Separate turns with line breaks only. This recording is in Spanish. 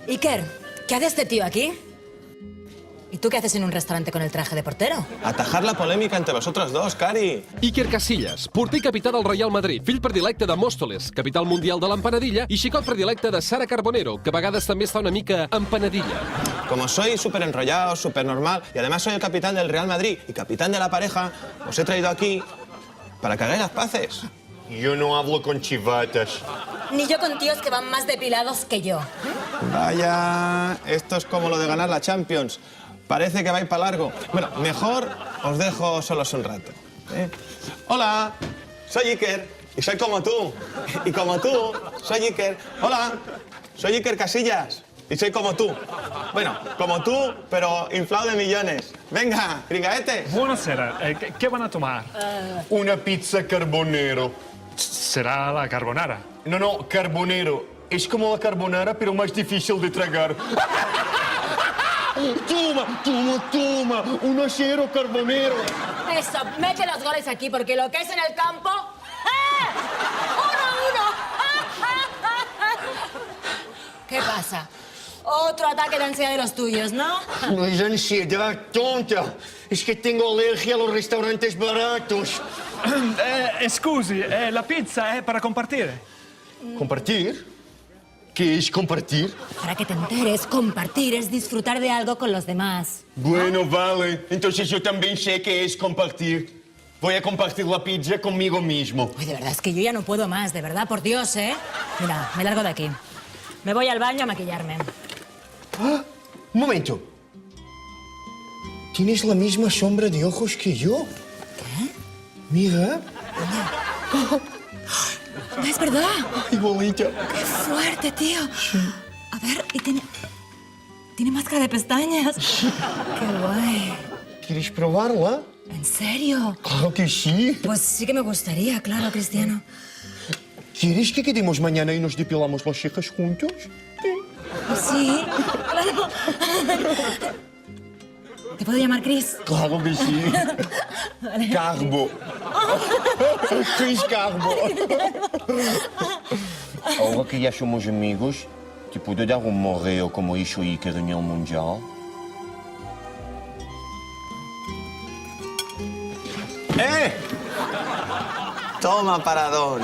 Iker, ¿qué hace este tío aquí? ¿Y tú qué haces en un restaurante con el traje de portero?
Atajar la polèmica entre vosotros dos, Cari.
Iker Casillas, porter i capità del Real Madrid, fill predilecte de Móstoles, capital mundial de l'empanadilla, i xicot predilecte de Sara Carbonero, que a vegades també està una mica empanadilla.
Como soy súper enrollado, súper normal, y además soy el capitán del Real Madrid y capitán de la pareja, os he traído aquí para que hagáis las paces.
Yo no hablo con chivatas.
Ni yo con tíos que van más depilados que yo.
Vaya, esto es como lo de ganar la Champions. Parece que vais para largo. Bueno, mejor os dejo solos un rato. Hola, soy Iker y soy como tú. Y como tú, soy Iker. Hola, soy Iker Casillas y soy como tú. Bueno, como tú, pero inflado de millones. Venga, gringaetes.
Buonasera, ¿qué van a tomar?
Una pizza carbonero.
Será la carbonara.
No, carbonero. Es como la carbonara, pero más difícil de tragar. Toma, un acero carbonero.
Eso, mete los goles aquí, porque lo que es en el campo... ¡Ah! ¡1-1! ¿Qué pasa? Otro ataque de ansiedad de los tuyos, ¿no?
No es ansiedad, tonta. Es que tengo alergia a los restaurantes baratos.
Scusi, la pizza è para compartire.
¿Compartir? ¿Qué es compartir?
Para que te enteres, compartir es disfrutar de algo con los demás.
Bueno, vale. Entonces yo también sé qué es compartir. Voy a compartir la pizza conmigo mismo.
Uy, de verdad, es que yo ya no puedo más, de verdad, por Dios, ¿eh? Mira, me largo de aquí. Me voy al baño a maquillarme.
Ah, un momento. Tienes la misma sombra de ojos que yo.
¿Qué?
Mira.
Es verdad.
Ay, bolita.
Qué fuerte, tío. A ver, y tiene máscara de pestañas. Qué guay.
¿Quieres probarla?
¿En serio?
Claro que sí.
Pues sí que me gustaría, claro, Cristiano.
¿Quieres que quedemos mañana y nos depilamos las cejas juntos?
Sí, claro. ¿Te puedo llamar Chris?
Claro que sí.
Vale.
Carbo. Chris Carbo. Ahora que ya somos amigos, ¿te puedo dar un morreo como hizo Iker en el Mundial?
¡Eh! Toma, paradón.